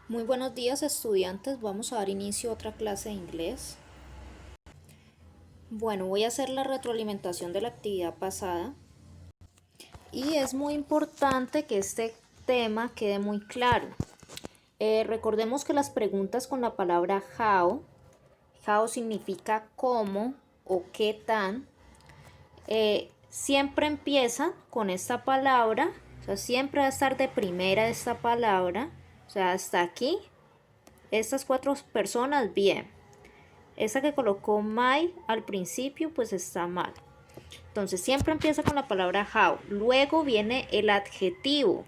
Muy buenos días, estudiantes. Vamos a dar inicio a otra clase de inglés. Bueno, voy a hacer la retroalimentación de la actividad pasada y es muy importante que este tema quede muy claro. Recordemos que las preguntas con la palabra how significa cómo o qué tan, siempre empiezan con esta palabra, o sea, siempre va a estar de primera esta palabra, o sea, hasta aquí, estas cuatro personas, bien. Esa que colocó my al principio, pues está mal. Entonces siempre empieza con la palabra how. Luego viene el adjetivo.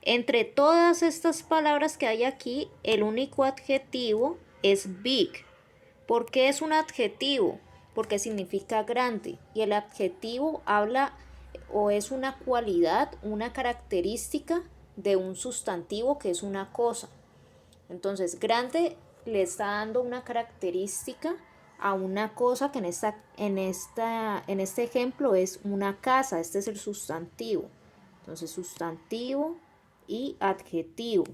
Entre todas estas palabras que hay aquí, el único adjetivo es big. ¿Por qué es un adjetivo? Porque significa grande. Y el adjetivo habla o es una cualidad, una característica de un sustantivo que es una cosa. Entonces, grande le está dando una característica a una cosa que en este ejemplo es una casa. Este es el sustantivo. Entonces, sustantivo y adjetivo.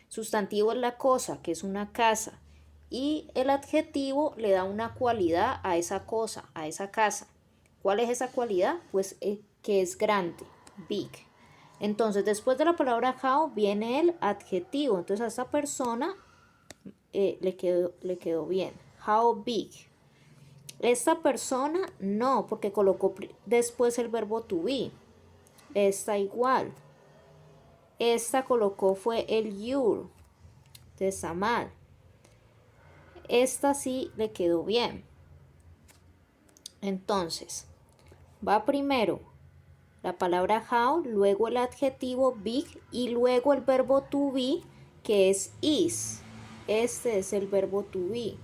Sustantivo es la cosa, que es una casa. Y el adjetivo le da una cualidad a esa cosa, a esa casa. ¿Cuál es esa cualidad? Pues que es grande, big. Entonces, después de la palabra how viene el adjetivo. Entonces, a esta persona le quedó bien. How big. Esta persona no, porque colocó después el verbo to be. Esta igual. Esta colocó fue el your. Entonces, está mal. Esta sí le quedó bien. Entonces, va primero la palabra how, luego el adjetivo big y luego el verbo to be, que es is. Este es el verbo to be.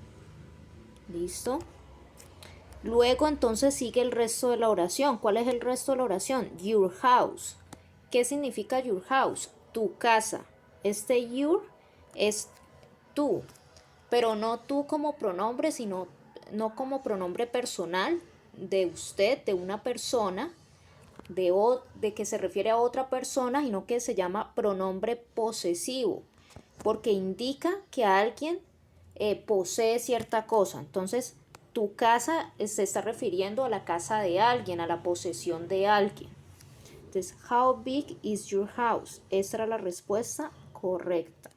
¿Listo? Luego entonces sigue el resto de la oración. ¿Cuál es el resto de la oración? Your house. ¿Qué significa your house? Tu casa. Este your es tú, pero no tú como pronombre, sino no como pronombre personal de usted, de una persona, de que se refiere a otra persona, sino que se llama pronombre posesivo, porque indica que alguien posee cierta cosa. Entonces, tu casa se está refiriendo a la casa de alguien, a la posesión de alguien. Entonces, how big is your house? Esa era la respuesta correcta.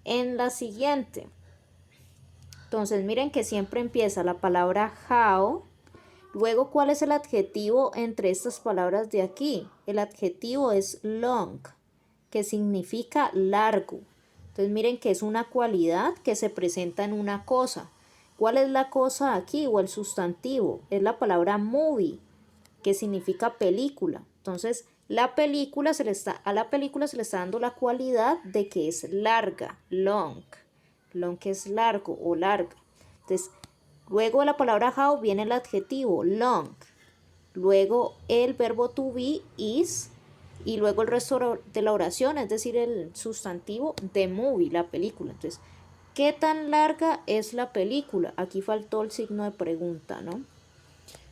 En la siguiente, entonces miren que siempre empieza la palabra how. Luego, ¿cuál es el adjetivo entre estas palabras de aquí? El adjetivo es long, que significa largo. Entonces miren que es una cualidad que se presenta en una cosa. ¿Cuál es la cosa aquí o el sustantivo? Es la palabra movie, que significa película. Entonces, a la película se le está dando la cualidad de que es larga, long. Long que es largo o larga. Entonces, luego de la palabra how viene el adjetivo long. Luego el verbo to be is. Y luego el resto de la oración, es decir, el sustantivo de movie, la película. Entonces, ¿qué tan larga es la película? Aquí faltó el signo de pregunta, ¿no?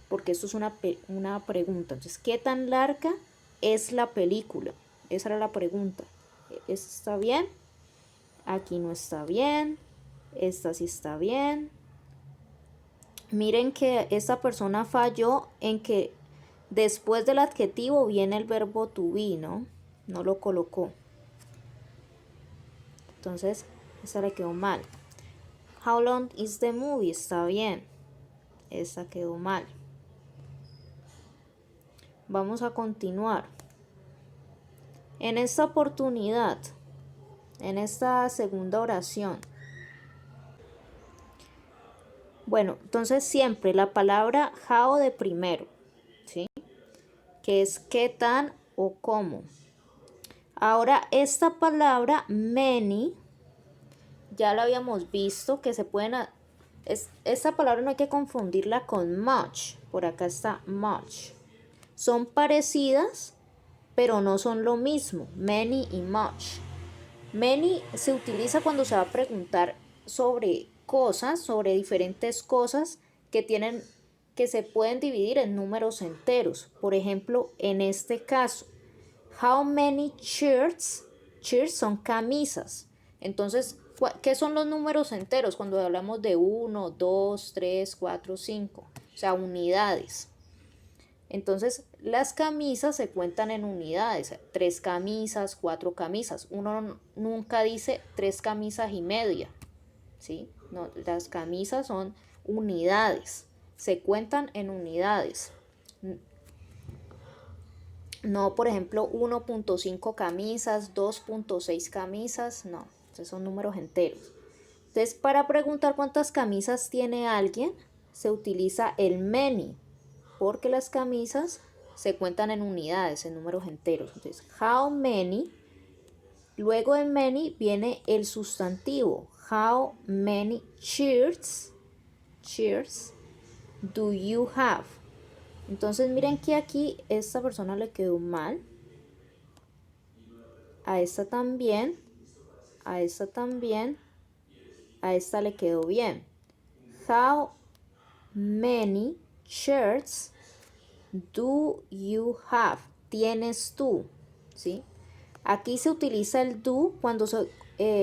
Porque esto es una pregunta. Entonces, ¿qué tan larga es la película? Esa era la pregunta. ¿Esta está bien? Aquí no está bien. Esta sí está bien. Miren que esta persona falló en que después del adjetivo viene el verbo to be, ¿no? No lo colocó. Entonces, esa le quedó mal. How long is the movie? Está bien. Esta quedó mal. Vamos a continuar. En esta oportunidad, en esta segunda oración. Bueno, entonces siempre la palabra how de primero, ¿sí? Que es qué tan o cómo. Ahora, esta palabra many, ya la habíamos visto que se pueden... esta palabra no hay que confundirla con much. Por acá está much. Son parecidas, pero no son lo mismo. Many y much. Many se utiliza cuando se va a preguntar sobre cosas, sobre diferentes cosas que se pueden dividir en números enteros. Por ejemplo, en este caso, how many shirts? Shirts son camisas. Entonces, ¿qué son los números enteros cuando hablamos de 1, 2, 3, 4, 5? O sea, unidades. Entonces, las camisas se cuentan en unidades, 3 camisas, 4 camisas. Uno nunca dice 3 camisas y media, ¿sí? No, las camisas son unidades, se cuentan en unidades. No, por ejemplo, 1.5 camisas, 2.6 camisas, no, esos son números enteros. Entonces, para preguntar cuántas camisas tiene alguien, se utiliza el many, porque las camisas se cuentan en unidades, en números enteros. Entonces, how many, luego de many viene el sustantivo. How many shirts do you have? Entonces, miren que aquí esta persona le quedó mal. A esta también. A esta también. A esta le quedó bien. How many shirts do you have? Tienes tú, ¿sí? Aquí se utiliza el do cuando se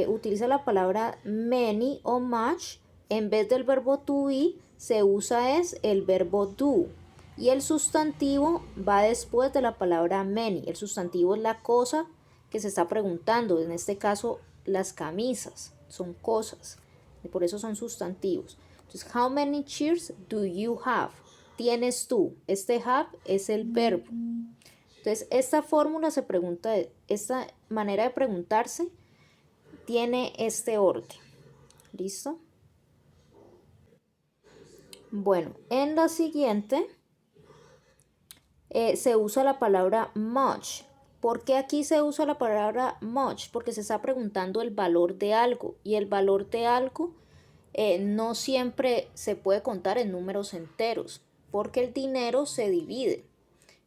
utiliza la palabra many o much. En vez del verbo to be, se usa es el verbo do. Y el sustantivo va después de la palabra many. El sustantivo es la cosa que se está preguntando. En este caso, las camisas son cosas. Y por eso son sustantivos. Entonces, how many chairs do you have? Tienes tú. Este have es el verbo. Entonces, esta fórmula se pregunta, esta manera de preguntarse tiene este orden. ¿Listo? Bueno, en la siguiente se usa la palabra much. ¿Por qué aquí se usa la palabra much? Porque se está preguntando el valor de algo. Y el valor de algo no siempre se puede contar en números enteros, porque el dinero se divide.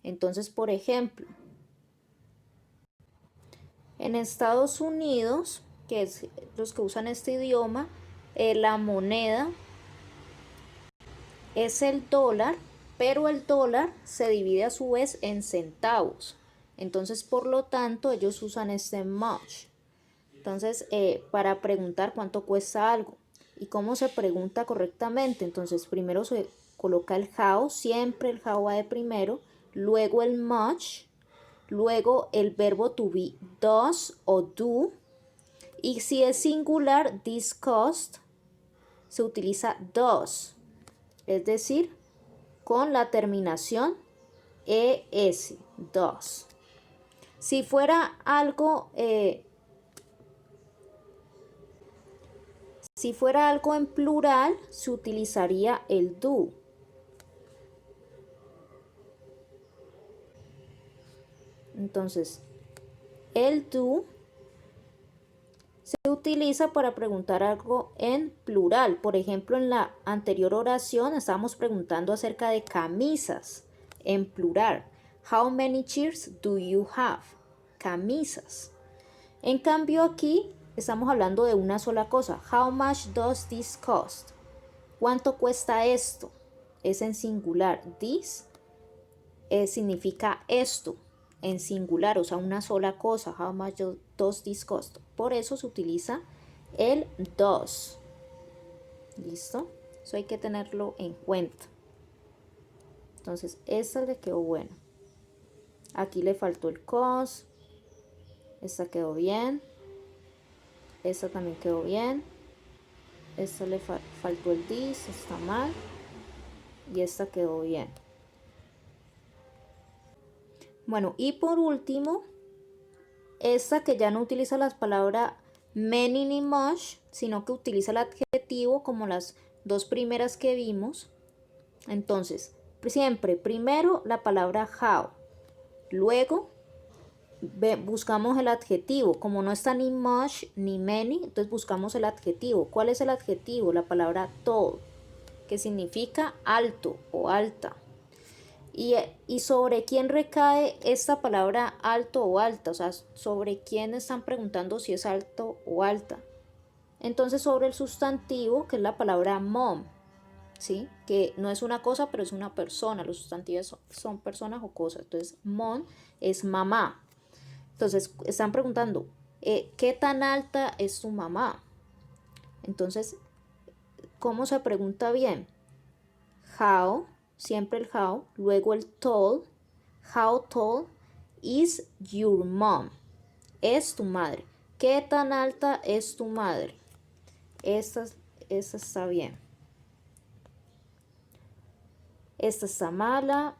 Entonces, por ejemplo, en Estados Unidos, que es los que usan este idioma, la moneda es el dólar, pero el dólar se divide a su vez en centavos. Entonces, por lo tanto, ellos usan este much. Entonces, para preguntar cuánto cuesta algo. ¿Y cómo se pregunta correctamente? Entonces, primero se coloca el how, siempre el how va de primero, luego el much, luego el verbo to be does o do, y si es singular, this cost, se utiliza does, es decir, con la terminación es, does. Si fuera algo si fuera algo en plural, se utilizaría el do. Entonces, el do se utiliza para preguntar algo en plural. Por ejemplo, en la anterior oración estábamos preguntando acerca de camisas en plural. How many chairs do you have? Camisas. En cambio aquí estamos hablando de una sola cosa. How much does this cost? ¿Cuánto cuesta esto? Es en singular. This significa esto en singular, o sea, una sola cosa. How much does this cost? Por eso se utiliza el does. ¿Listo? Eso hay que tenerlo en cuenta. Entonces, esta le quedó buena. Aquí le faltó el cost. Esta quedó bien. Esta también quedó bien. Esta le faltó el this, está mal. Y esta quedó bien. Bueno, y por último, esta que ya no utiliza las palabras many ni much, sino que utiliza el adjetivo como las dos primeras que vimos. Entonces, siempre primero la palabra how, luego buscamos el adjetivo. Como no está ni much ni many, entonces buscamos el adjetivo. ¿Cuál es el adjetivo? La palabra tall, que significa alto o alta. Y sobre quién recae esta palabra alto o alta, o sea, sobre quién están preguntando si es alto o alta. Entonces, sobre el sustantivo, que es la palabra mom, ¿sí? Que no es una cosa, pero es una persona. Los sustantivos son personas o cosas. Entonces, mom es mamá. Entonces, están preguntando, ¿Qué tan alta es tu mamá? Entonces, ¿cómo se pregunta bien? How, siempre el how, luego el tall. How tall is your mom? Es tu madre. ¿Qué tan alta es tu madre? Esta está bien. Esta está mala.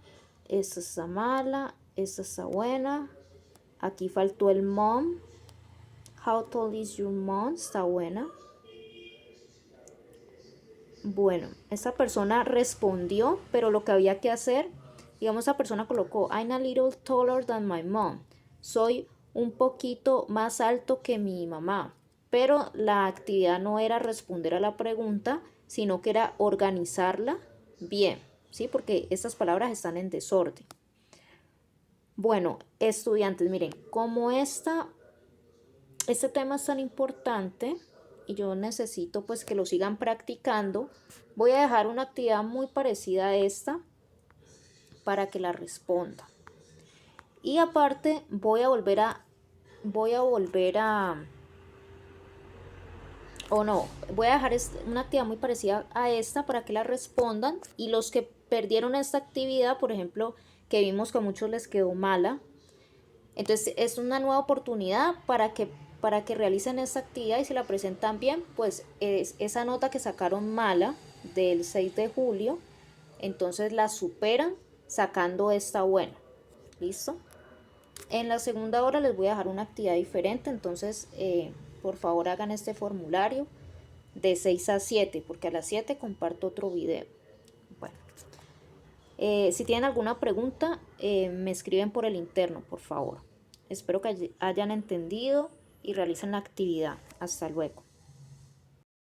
Esta está mala. Esta está buena. Aquí faltó el mom. How tall is your mom? Está buena. Bueno, esa persona respondió, pero lo que había que hacer, digamos, esa persona colocó, I'm a little taller than my mom. Soy un poquito más alto que mi mamá. Pero la actividad no era responder a la pregunta, sino que era organizarla bien, ¿sí? Porque estas palabras están en desorden. Bueno, estudiantes, miren, como este tema es tan importante y yo necesito pues que lo sigan practicando, voy a dejar una actividad muy parecida a esta para que la respondan. Y aparte voy a volver a dejar una actividad muy parecida a esta para que la respondan, y los que perdieron esta actividad, por ejemplo, que vimos que a muchos les quedó mala, entonces es una nueva oportunidad para que realicen esta actividad, y si la presentan bien, pues esa nota que sacaron mala del 6 de julio, entonces la superan sacando esta buena. ¿Listo? En la segunda hora les voy a dejar una actividad diferente, entonces por favor hagan este formulario de 6 a 7, porque a las 7 comparto otro video. Bueno, si tienen alguna pregunta, me escriben por el interno, por favor. Espero que hayan entendido y realicen la actividad. Hasta luego.